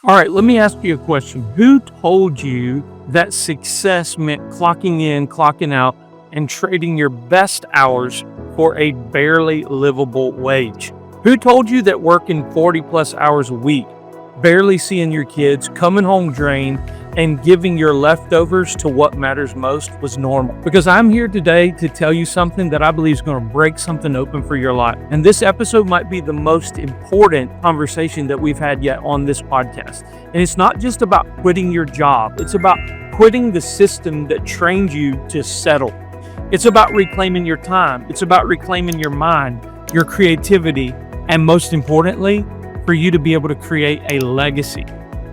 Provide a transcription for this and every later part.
All right, let me ask you a question. Who told you that success meant clocking in, clocking out, and trading your best hours for a barely livable wage? Who told you that working 40 plus hours a week, barely seeing your kids, coming home drained, and giving your leftovers to what matters most was normal? Because I'm here today to tell you something that I believe is going to break something open for your life. And this episode might be the most important conversation that we've had yet on this podcast. And it's not just about quitting your job. It's about quitting the system that trained you to settle. It's about reclaiming your time. It's about reclaiming your mind, your creativity, and most importantly, for you to be able to create a legacy.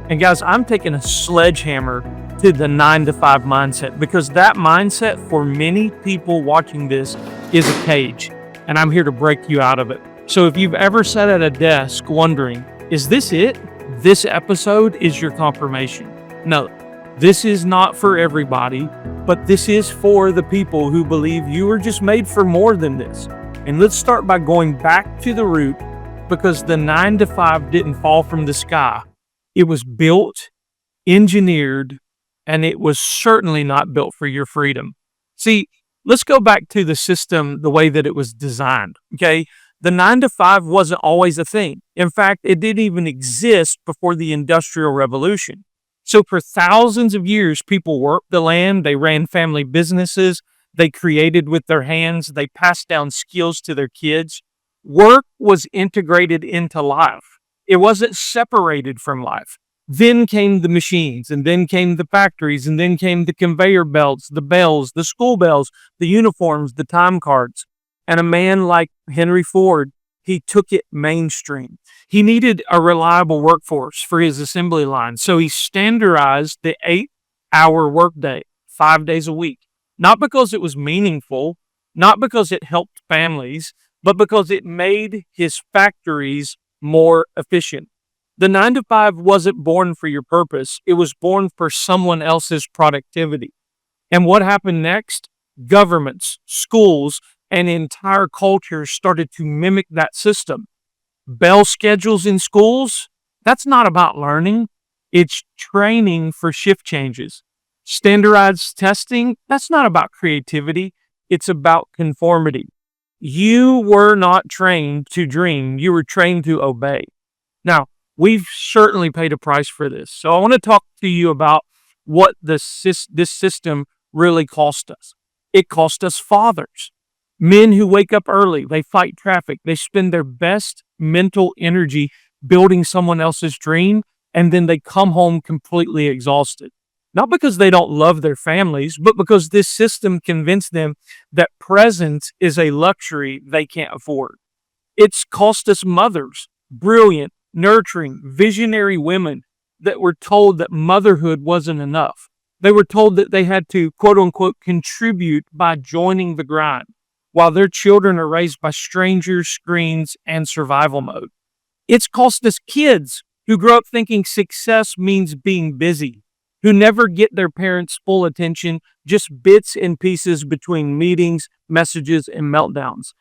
And guys, I'm taking a sledgehammer to the 9-to-5 mindset, because that mindset for many people watching this is a cage, and I'm here to break you out of it. So if you've ever sat at a desk wondering, is this it? This episode is your confirmation. No, this is not for everybody, but this is for the people who believe you were just made for more than this. And let's start by going back to the root, because the 9-to-5 didn't fall from the sky. It was built, engineered, and it was certainly not built for your freedom. See, let's go back to the system the way that it was designed, okay? The 9-to-5 wasn't always a thing. In fact, it didn't even exist before the Industrial Revolution. So for thousands of years, people worked the land, they ran family businesses, they created with their hands, they passed down skills to their kids. Work was integrated into life. It wasn't separated from life. Then came the machines, and then came the factories, and then came the conveyor belts, the bells, the school bells, the uniforms, the time cards. And a man like Henry Ford, he took it mainstream. He needed a reliable workforce for his assembly line, so he standardized the 8-hour workday, 5 days a week. Not because it was meaningful, not because it helped families, but because it made his factories more efficient. The 9-to-5 wasn't born for your purpose. It was born for someone else's productivity. And what happened next? Governments, schools, and entire cultures started to mimic that system. Bell schedules in schools, that's not about learning. It's training for shift changes. Standardized testing, that's not about creativity. It's about conformity. You were not trained to dream. You were trained to obey. Now, we've certainly paid a price for this. So I want to talk to you about what this system really cost us. It cost us fathers. Men who wake up early, they fight traffic, they spend their best mental energy building someone else's dream, and then they come home completely exhausted. Not because they don't love their families, but because this system convinced them that presence is a luxury they can't afford. It's cost us mothers, brilliant, nurturing, visionary women that were told that motherhood wasn't enough. They were told that they had to, quote unquote, contribute by joining the grind, while their children are raised by strangers, screens, and survival mode. It's cost us kids who grow up thinking success means being busy, who never get their parents' full attention, just bits and pieces between meetings, messages, and meltdowns.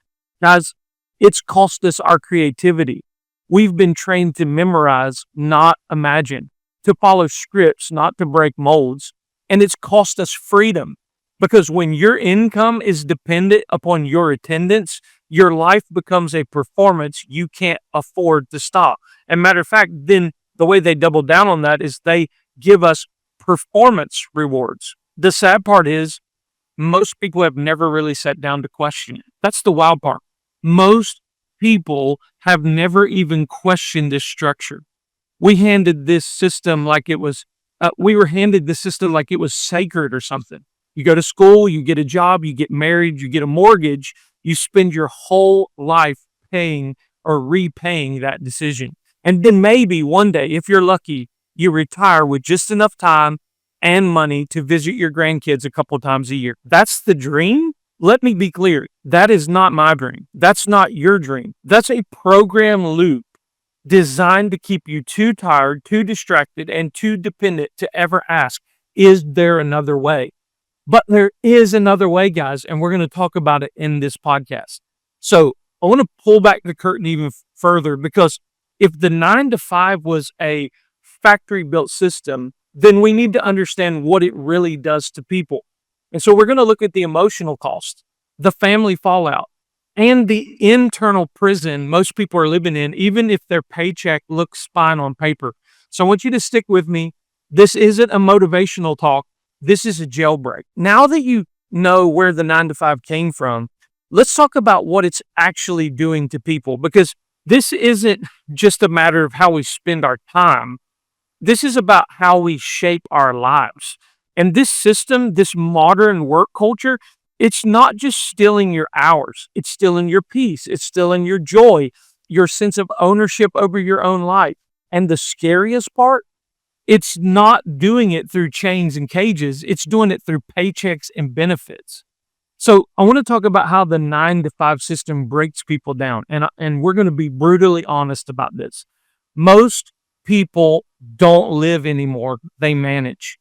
Guys, it's cost us our creativity. We've been trained to memorize, not imagine, to follow scripts, not to break molds. And it's cost us freedom, because when your income is dependent upon your attendance, your life becomes a performance you can't afford to stop. And matter of fact, then the way they double down on that is they give us performance rewards. The sad part is most people have never really sat down to question it. That's the wild part. Most people have never even questioned this structure. We handed this system like it was, we were handed the system like it was sacred or something. You go to school, you get a job, you get married, you get a mortgage, you spend your whole life paying or repaying that decision. And then maybe one day, if you're lucky, you retire with just enough time and money to visit your grandkids a couple times a year. That's the dream? Let me be clear. That is not my dream. That's not your dream. That's a program loop designed to keep you too tired, too distracted, and too dependent to ever ask, is there another way? But there is another way, guys, and we're going to talk about it in this podcast. So I want to pull back the curtain even further, because if the 9-to-5 was a factory built system, then we need to understand what it really does to people. And so we're going to look at the emotional cost, the family fallout, and the internal prison most people are living in, even if their paycheck looks fine on paper. So I want you to stick with me. This isn't a motivational talk. This is a jailbreak. Now that you know where the 9 to 5 came from, let's talk about what it's actually doing to people, because this isn't just a matter of how we spend our time. This is about how we shape our lives. And this system, this modern work culture, it's not just stealing your hours. It's stealing your peace. It's stealing your joy, your sense of ownership over your own life. And the scariest part, it's not doing it through chains and cages. It's doing it through paychecks and benefits. So I want to talk about how the 9 to 5 system breaks people down. And we're going to be brutally honest about this. Most people don't live anymore. They manage.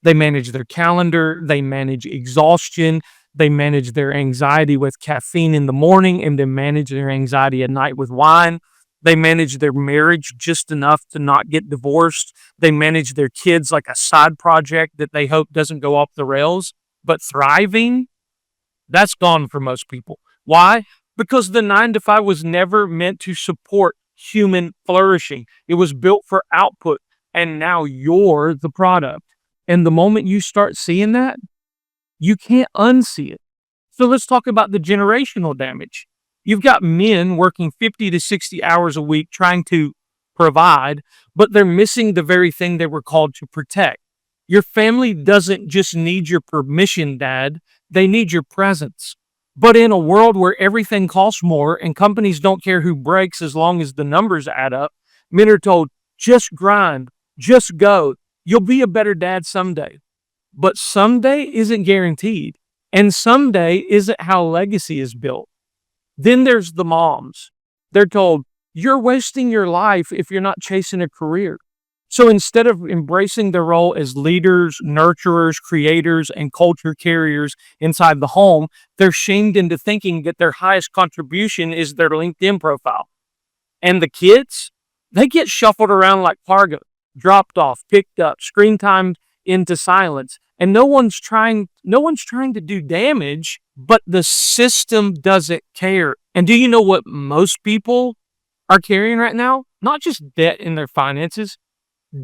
They manage their calendar. They manage exhaustion. They manage their anxiety with caffeine in the morning, and they manage their anxiety at night with wine. They manage their marriage just enough to not get divorced. They manage their kids like a side project that they hope doesn't go off the rails. But thriving, that's gone for most people. Why? Because the 9 to 5 was never meant to support human flourishing. It was built for output, and now you're the product. And the moment you start seeing that, you can't unsee it. So let's talk about the generational damage. You've got men working 50 to 60 hours a week trying to provide, but they're missing the very thing they were called to protect. Your family doesn't just need your permission, Dad. They need your presence. But in a world where everything costs more and companies don't care who breaks as long as the numbers add up, men are told, just grind, just go. You'll be a better dad someday. But someday isn't guaranteed. And someday isn't how legacy is built. Then there's the moms. They're told, you're wasting your life if you're not chasing a career. So instead of embracing their role as leaders, nurturers, creators, and culture carriers inside the home, they're shamed into thinking that their highest contribution is their LinkedIn profile. And the kids, they get shuffled around like cargo, dropped off, picked up, screen timed into silence. And no one's trying to do damage, but the system doesn't care. And do you know what most people are carrying right now? Not just debt in their finances,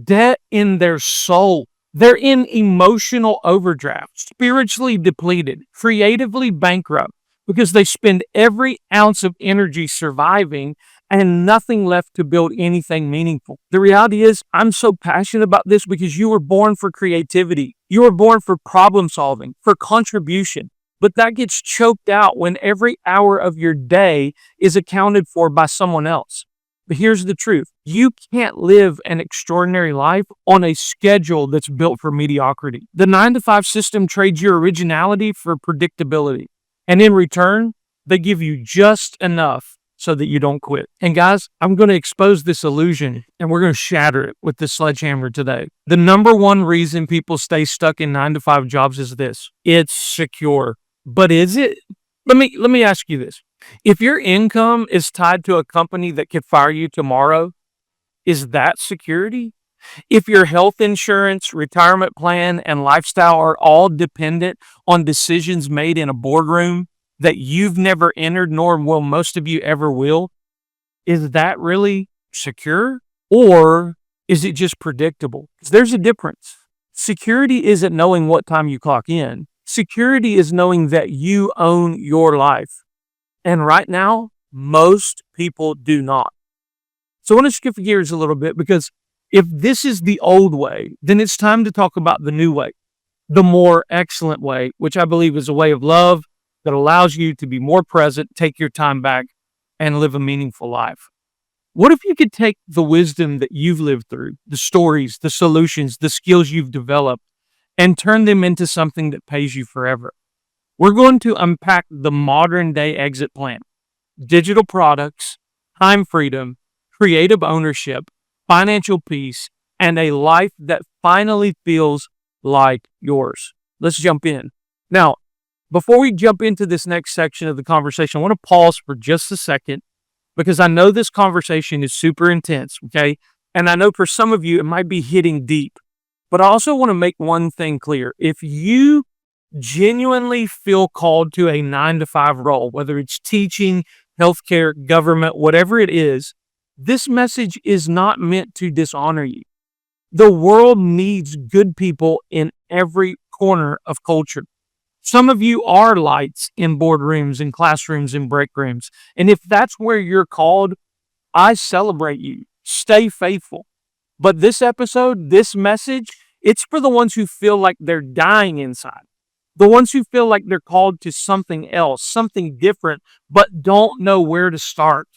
debt in their soul. They're in emotional overdraft, spiritually depleted, creatively bankrupt, because they spend every ounce of energy surviving and nothing left to build anything meaningful. The reality is, I'm so passionate about this because you were born for creativity. You were born for problem solving, for contribution. But that gets choked out when every hour of your day is accounted for by someone else. But here's the truth. You can't live an extraordinary life on a schedule that's built for mediocrity. The 9 to 5 system trades your originality for predictability. And in return, they give you just enough so that you don't quit. And guys, I'm going to expose this illusion and we're going to shatter it with this sledgehammer today. The number one reason people stay stuck in 9 to 5 jobs is this. It's secure. But is it? Let me ask you this. If your income is tied to a company that could fire you tomorrow, is that security? If your health insurance, retirement plan, and lifestyle are all dependent on decisions made in a boardroom that you've never entered, nor will most of you ever will, is that really secure? Or is it just predictable? There's a difference. Security isn't knowing what time you clock in. Security is knowing that you own your life. And right now, most people do not. So I want to shift gears a little bit, because if this is the old way, then it's time to talk about the new way, the more excellent way, which I believe is a way of love that allows you to be more present, take your time back, and live a meaningful life. What if you could take the wisdom that you've lived through, the stories, the solutions, the skills you've developed, and turn them into something that pays you forever? We're going to unpack the modern day exit plan: digital products, time freedom, creative ownership, financial peace, and a life that finally feels like yours. Let's jump in. Now, before we jump into this next section of the conversation, I want to pause for just a second, because I know this conversation is super intense, okay? And I know for some of you, it might be hitting deep, but I also want to make one thing clear. If you genuinely feel called to a 9 to 5 role, whether it's teaching, healthcare, government, whatever it is, this message is not meant to dishonor you. The world needs good people in every corner of culture. Some of you are lights in boardrooms and classrooms and break rooms. And if that's where you're called, I celebrate you. Stay faithful. But this episode, this message, it's for the ones who feel like they're dying inside. The ones who feel like they're called to something else, something different, but don't know where to start.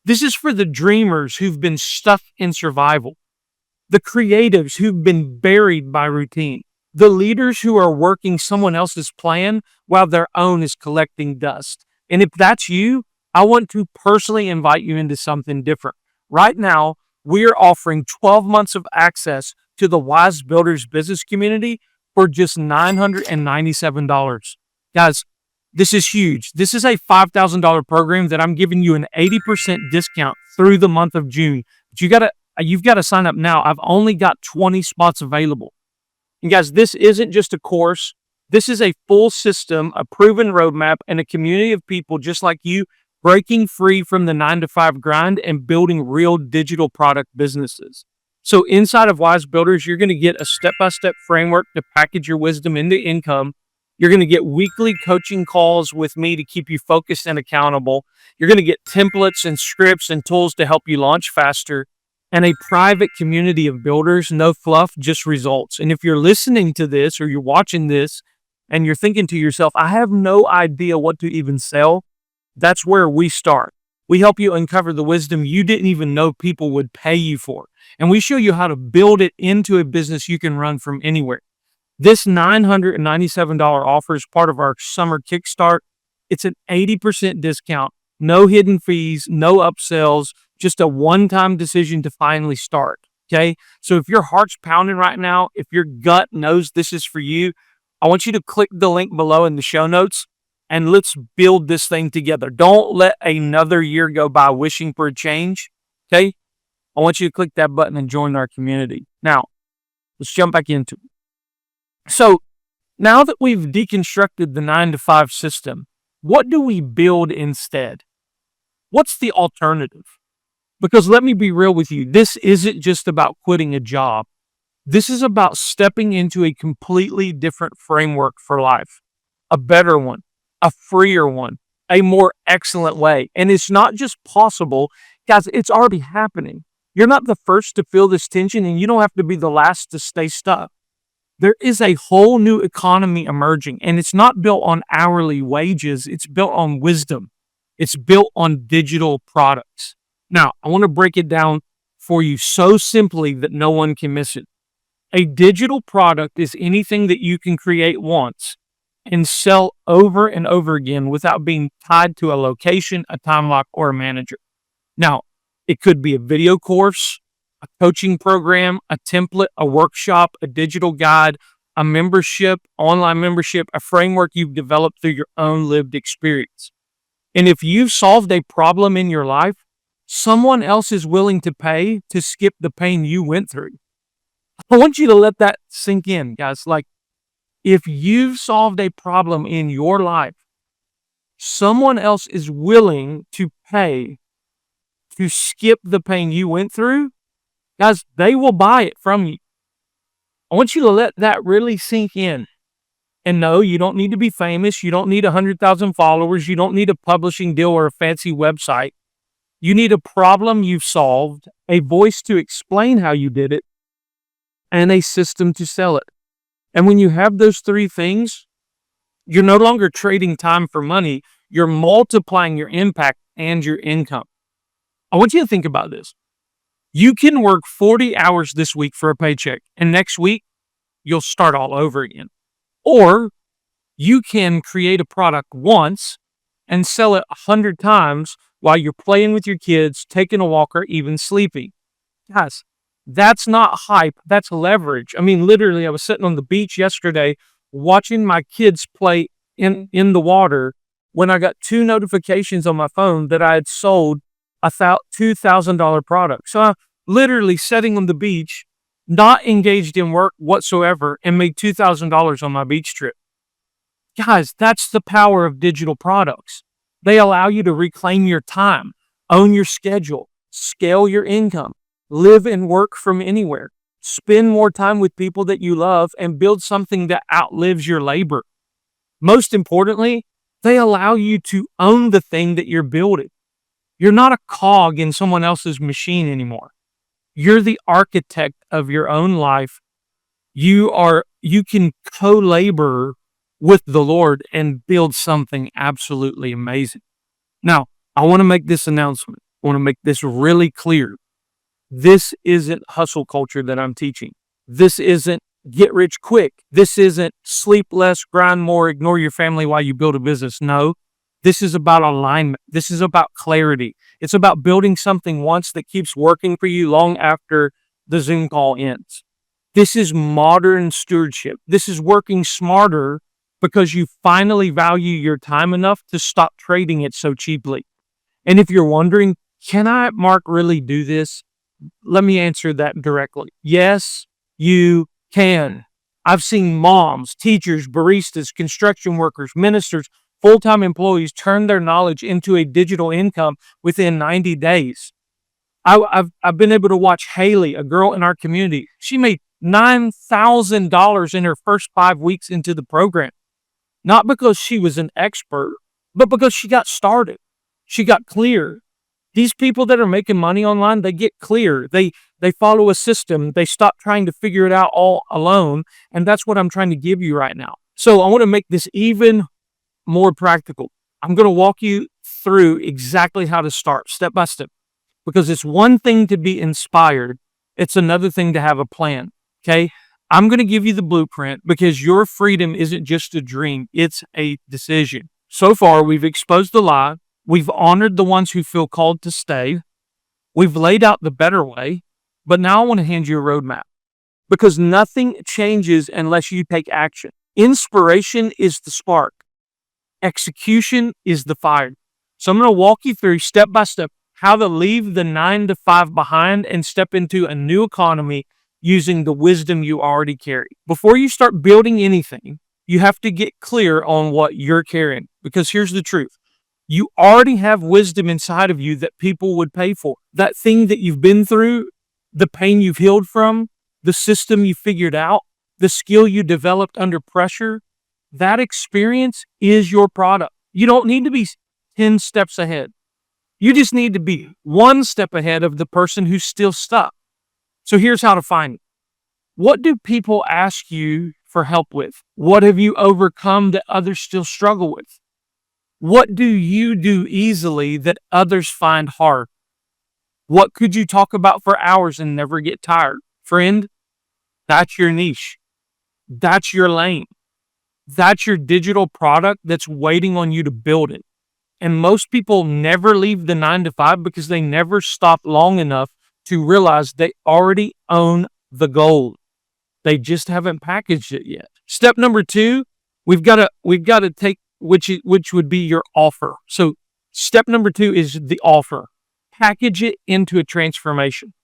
This is for the dreamers who've been stuck in survival, the creatives who've been buried by routine, the leaders who are working someone else's plan while their own is collecting dust. And if that's you, I want to personally invite you into something different. Right now, we are offering 12 months of access to the Wise Builders business community for just $997. Guys, this is huge. This is a $5,000 program that I'm giving you an 80% discount through the month of June. But you've got to sign up now. I've only got 20 spots available. And guys, this isn't just a course. This is a full system, a proven roadmap, and a community of people just like you breaking free from the 9 to 5 grind and building real digital product businesses. So inside of Wise Builders, you're going to get a step-by-step framework to package your wisdom into income. You're going to get weekly coaching calls with me to keep you focused and accountable. You're going to get templates and scripts and tools to help you launch faster, and a private community of builders, no fluff, just results. And if you're listening to this or you're watching this and you're thinking to yourself, I have no idea what to even sell, that's where we start. We help you uncover the wisdom you didn't even know people would pay you for. And we show you how to build it into a business you can run from anywhere. This $997 offer is part of our summer kickstart. It's an 80% discount, no hidden fees, no upsells, just a one-time decision to finally start. Okay. So if your heart's pounding right now, if your gut knows this is for you, I want you to click the link below in the show notes and let's build this thing together. Don't let another year go by wishing for a change. Okay. I want you to click that button and join our community. Now, let's jump back into it. So now that we've deconstructed the 9 to 5 system, what do we build instead? What's the alternative? Because let me be real with you, this isn't just about quitting a job. This is about stepping into a completely different framework for life, a better one, a freer one, a more excellent way. And it's not just possible, guys, it's already happening. You're not the first to feel this tension, and you don't have to be the last to stay stuck. There is a whole new economy emerging, and it's not built on hourly wages. It's built on wisdom. It's built on digital products. Now, I want to break it down for you so simply that no one can miss it. A digital product is anything that you can create once and sell over and over again without being tied to a location, a time lock, or a manager. Now, it could be a video course, a coaching program, a template, a workshop, a digital guide, a membership, online membership, a framework you've developed through your own lived experience. And if you've solved a problem in your life, someone else is willing to pay to skip the pain you went through. I want you to let that sink in, guys. Like, if you've solved a problem in your life, someone else is willing to pay to skip the pain you went through, guys, they will buy it from you. I want you to let that really sink in. And no, you don't need to be famous. You don't need 100,000 followers. You don't need a publishing deal or a fancy website. You need a problem you've solved, a voice to explain how you did it, and a system to sell it. And when you have those three things, you're no longer trading time for money. You're multiplying your impact and your income. I want you to think about this. You can work 40 hours this week for a paycheck, and next week, you'll start all over again. Or you can create a product once and sell it 100 times while you're playing with your kids, taking a walk, or even sleeping. Guys, that's not hype. That's leverage. I mean, literally, I was sitting on the beach yesterday watching my kids play in the water when I got 2 notifications on my phone that I had sold a $2,000 product. So literally sitting on the beach, not engaged in work whatsoever, and made $2,000 on my beach trip. Guys, that's the power of digital products. They allow you to reclaim your time, own your schedule, scale your income, live and work from anywhere, spend more time with people that you love, and build something that outlives your labor. Most importantly, they allow you to own the thing that you're building. You're not a cog in someone else's machine anymore. You're the architect of your own life. You can co-labor with the Lord and build something absolutely amazing. Now, I want to make this announcement. I want to make this really clear. This isn't hustle culture that I'm teaching. This isn't get rich quick. This isn't sleep less, grind more, ignore your family while you build a business. No, this is about alignment. This is about clarity. It's about building something once that keeps working for you long after the Zoom call ends. This is modern stewardship. This is working smarter because you finally value your time enough to stop trading it so cheaply. And if you're wondering, can I, Mark, really do this? Let me answer that directly. Yes, you can. I've seen moms, teachers, baristas, construction workers, ministers, full-time employees turn their knowledge into a digital income within 90 days. I've been able to watch Haley, a girl in our community. She made $9,000 in her first 5 weeks into the program. Not because she was an expert, but because she got started. She got clear. These people that are making money online, they get clear. They follow a system. They stop trying to figure it out all alone. And that's what I'm trying to give you right now. So I want to make this even more practical. I'm going to walk you through exactly how to start step by step, because it's one thing to be inspired. It's another thing to have a plan. Okay. I'm going to give you the blueprint because your freedom isn't just a dream. It's a decision. So far, we've exposed the lie. We've honored the ones who feel called to stay. We've laid out the better way, but now I want to hand you a roadmap, because nothing changes unless you take action. Inspiration is the spark. Execution is the fire. So I'm going to walk you through step by step how to leave the 9 to 5 behind and step into a new economy using the wisdom you already carry. Before you start building anything, you have to get clear on what you're carrying, because here's the truth. You already have wisdom inside of you that people would pay for. That thing that you've been through, the pain you've healed from, the system you figured out, the skill you developed under pressure, that experience is your product. You don't need to be 10 steps ahead. You just need to be 1 step ahead of the person who's still stuck. So here's how to find it. What do people ask you for help with? What have you overcome that others still struggle with? What do you do easily that others find hard? What could you talk about for hours and never get tired? Friend, that's your niche. That's your lane. That's your digital product that's waiting on you to build it. And most people never leave the 9 to 5 because they never stop long enough to realize they already own the gold. They just haven't packaged it yet. Step number 2, we've got to take which would be your offer. So step number 2 is the offer. Package it into a transformation.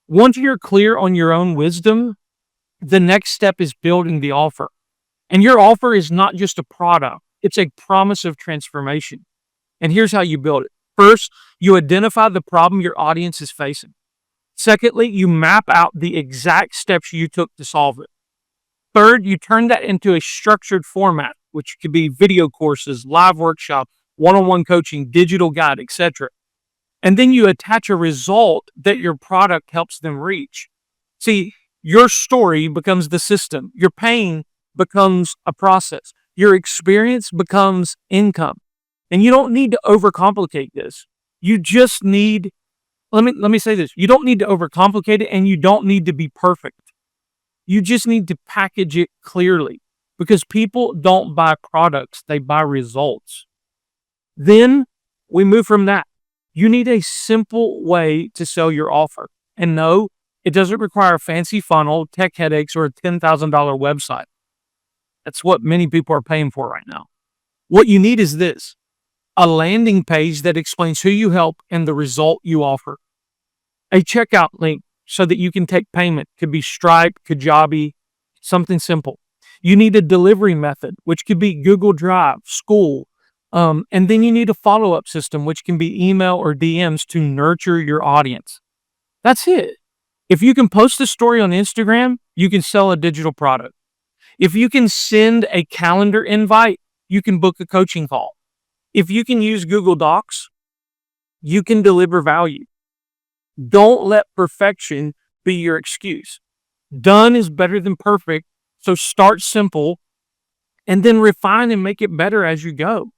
Once you're clear on your own wisdom, the next step is building the offer. And your offer is not just a product. It's a promise of transformation. And here's how you build it. First, you identify the problem your audience is facing. Secondly, you map out the exact steps you took to solve it. Third, you turn that into a structured format, which could be video courses, live workshop, one-on-one coaching, digital guide, etc. And then you attach a result that your product helps them reach. See, your story becomes the system. Your pain becomes a process. Your experience becomes income. And you don't need to overcomplicate this. You just need, let me say this. You don't need to overcomplicate it, and you don't need to be perfect. You just need to package it clearly, because people don't buy products, they buy results. Then we move from that. You need a simple way to sell your offer. And no, it doesn't require a fancy funnel, tech headaches, or a $10,000 website. That's what many people are paying for right now. What you need is this: a landing page that explains who you help and the result you offer. A checkout link so that you can take payment. Could be Stripe, Kajabi, something simple. You need a delivery method, which could be Google Drive, school. And then you need a follow-up system, which can be email or DMs to nurture your audience. That's it. If you can post a story on Instagram, you can sell a digital product. If you can send a calendar invite, you can book a coaching call. If you can use Google Docs, you can deliver value. Don't let perfection be your excuse. Done is better than perfect, so start simple and then refine and make it better as you go.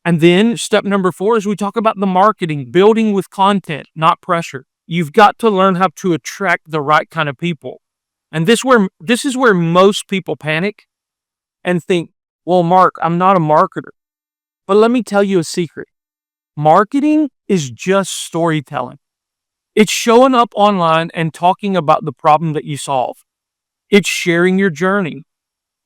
And then step number 4 is we talk about the marketing, building with content, not pressure. You've got to learn how to attract the right kind of people. And this is where most people panic and think, well, Mark, I'm not a marketer. But let me tell you a secret. Marketing is just storytelling. It's showing up online and talking about the problem that you solve. It's sharing your journey.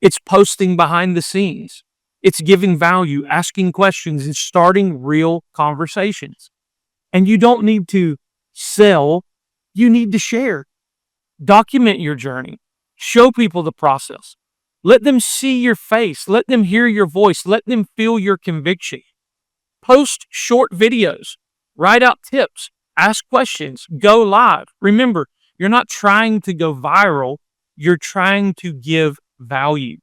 It's posting behind the scenes. It's giving value, asking questions, and starting real conversations. And you don't need to sell, you need to share. Document your journey. Show people the process. Let them see your face. Let them hear your voice. Let them feel your conviction. Post short videos. Write out tips. Ask questions. Go live. Remember, you're not trying to go viral. You're trying to give value.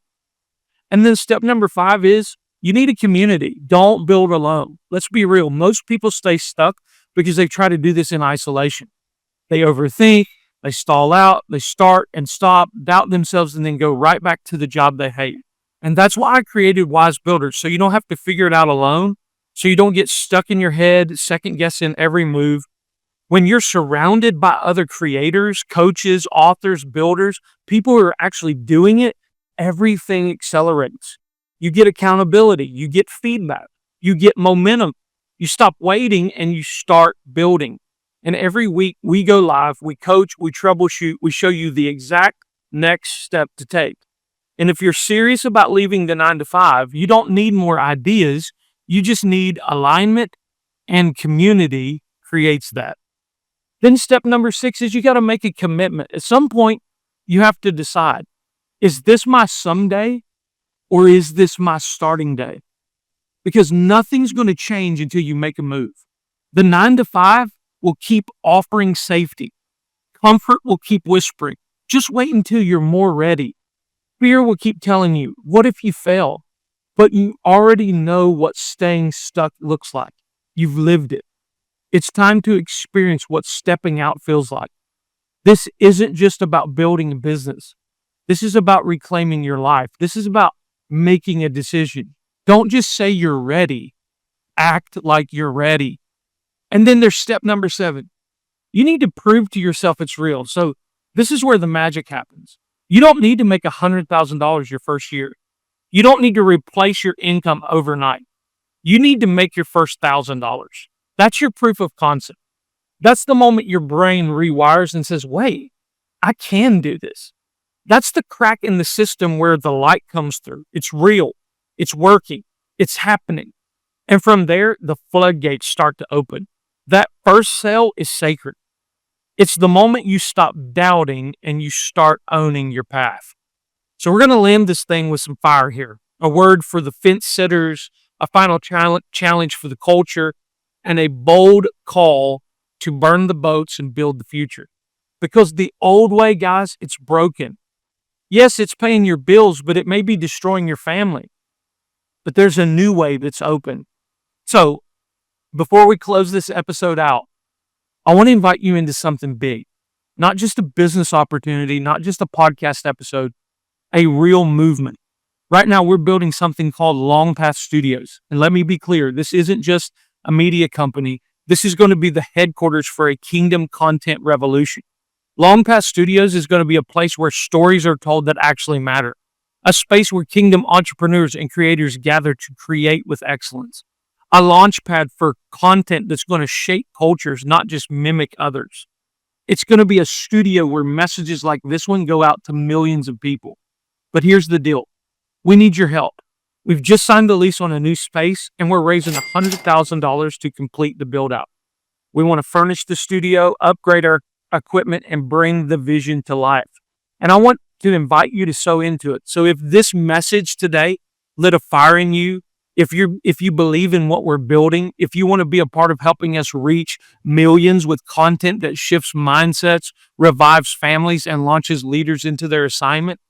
And then step number 5 is you need a community. Don't build alone. Let's be real. Most people stay stuck because they try to do this in isolation. They overthink, they stall out, they start and stop, doubt themselves, and then go right back to the job they hate. And that's why I created Wise Builders, so you don't have to figure it out alone, so you don't get stuck in your head, second guessing every move. When you're surrounded by other creators, coaches, authors, builders, people who are actually doing it, everything accelerates. You get accountability, you get feedback, you get momentum. You stop waiting and you start building. And every week we go live, we coach, we troubleshoot, we show you the exact next step to take. And if you're serious about leaving the 9 to 5, you don't need more ideas. You just need alignment, and community creates that. Then step number 6 is you got to make a commitment. At some point, you have to decide, is this my someday or is this my starting day? Because nothing's going to change until you make a move. The 9 to 5 will keep offering safety. Comfort will keep whispering, just wait until you're more ready. Fear will keep telling you, what if you fail? But you already know what staying stuck looks like. You've lived it. It's time to experience what stepping out feels like. This isn't just about building a business. This is about reclaiming your life. This is about making a decision. Don't just say you're ready. Act like you're ready. And then there's step number 7. You need to prove to yourself it's real. So this is where the magic happens. You don't need to make $100,000 your first year. You don't need to replace your income overnight. You need to make your first $1,000. That's your proof of concept. That's the moment your brain rewires and says, wait, I can do this. That's the crack in the system where the light comes through. It's real. It's working. It's happening. And from there, the floodgates start to open. That first sale is sacred. It's the moment you stop doubting and you start owning your path. So we're going to land this thing with some fire here. A word for the fence sitters, a final challenge for the culture, and a bold call to burn the boats and build the future. Because the old way, guys, it's broken. Yes, it's paying your bills, but it may be destroying your family. But there's a new way that's open. So before we close this episode out, I want to invite you into something big. Not just a business opportunity, not just a podcast episode, a real movement. Right now, we're building something called Long Path Studios. And let me be clear, this isn't just a media company. This is going to be the headquarters for a kingdom content revolution. Long Path Studios is going to be a place where stories are told that actually matter. A space where kingdom entrepreneurs and creators gather to create with excellence. A launch pad for content that's going to shape cultures, not just mimic others. It's going to be a studio where messages like this one go out to millions of people. But here's the deal. We need your help. We've just signed the lease on a new space, and we're raising $100,000 to complete the build out. We want to furnish the studio, upgrade our equipment, and bring the vision to life. And I want to invite you to sow into it. So if this message today lit a fire in you, if you believe in what we're building, if you want to be a part of helping us reach millions with content that shifts mindsets, revives families, and launches leaders into their assignment,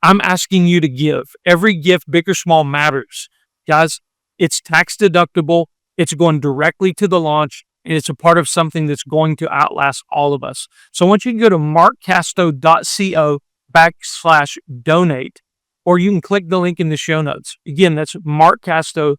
I'm asking you to give. Every gift, big or small, matters. Guys, it's tax deductible. It's going directly to the launch, and it's a part of something that's going to outlast all of us. So I want you to go to markcasto.co/donate, or you can click the link in the show notes. Again, that's markcasto,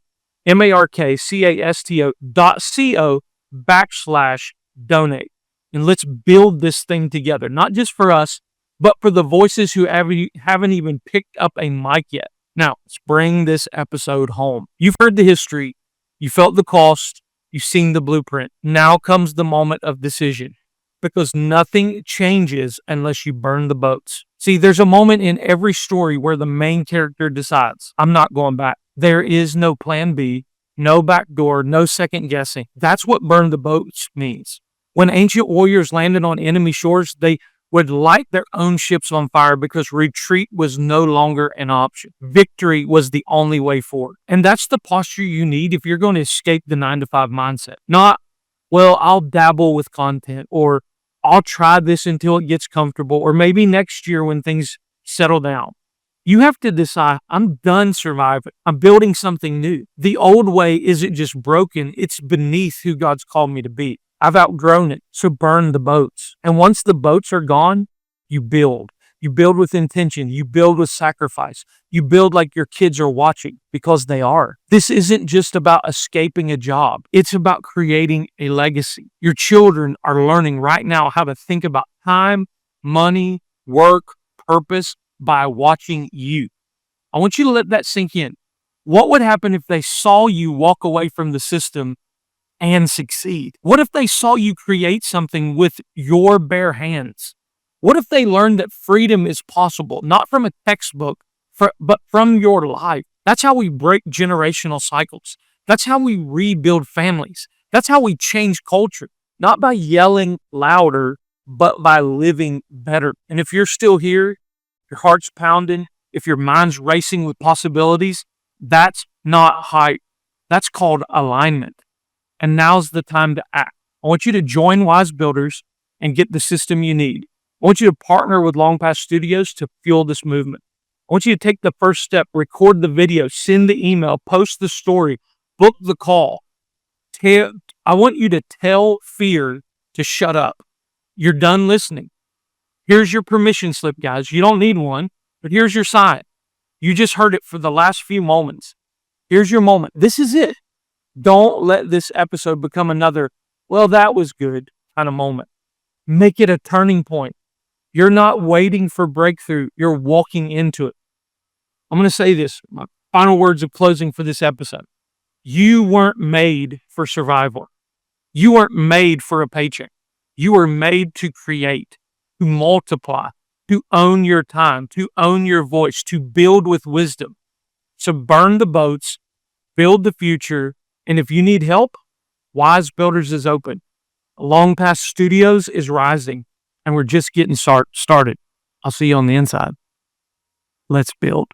markcasto.co/donate. And let's build this thing together, not just for us, but for the voices who haven't even picked up a mic yet. Now, let's bring this episode home. You've heard the history. You felt the cost. You've seen the blueprint. Now comes the moment of decision, because nothing changes unless you burn the boats. See, there's a moment in every story where the main character decides, I'm not going back. There is no plan B, no back door, no second guessing. That's what burn the boats means. When ancient warriors landed on enemy shores, they would light their own ships on fire because retreat was no longer an option. Victory was the only way forward. And that's the posture you need if you're going to escape the 9-to-5 mindset. Not, well, I'll dabble with content, or I'll try this until it gets comfortable, or maybe next year when things settle down. You have to decide, I'm done surviving. I'm building something new. The old way isn't just broken, it's beneath who God's called me to be. I've outgrown it, so burn the boats. And once the boats are gone, you build. You build with intention. You build with sacrifice. You build like your kids are watching, because they are. This isn't just about escaping a job. It's about creating a legacy. Your children are learning right now how to think about time, money, work, purpose by watching you. I want you to let that sink in. What would happen if they saw you walk away from the system and succeed? What if they saw you create something with your bare hands? What if they learned that freedom is possible, not from a textbook, but from your life? That's how we break generational cycles. That's how we rebuild families. That's how we change culture, not by yelling louder, but by living better. And if you're still here, your heart's pounding, if your mind's racing with possibilities, that's not hype. That's called alignment. And now's the time to act. I want you to join Wise Builders and get the system you need. I want you to partner with Long Pass Studios to fuel this movement. I want you to take the first step, record the video, send the email, post the story, book the call. I want you to tell fear to shut up. You're done listening. Here's your permission slip, guys. You don't need one, but here's your sign. You just heard it for the last few moments. Here's your moment. This is it. Don't let this episode become another, well, that was good kind of moment. Make it a turning point. You're not waiting for breakthrough. You're walking into it. I'm going to say this, my final words of closing for this episode. You weren't made for survival. You weren't made for a paycheck. You were made to create, to multiply, to own your time, to own your voice, to build with wisdom. So burn the boats, build the future, and if you need help, Wise Builders is open. Long Pass Studios is rising, and we're just getting started. I'll see you on the inside. Let's build.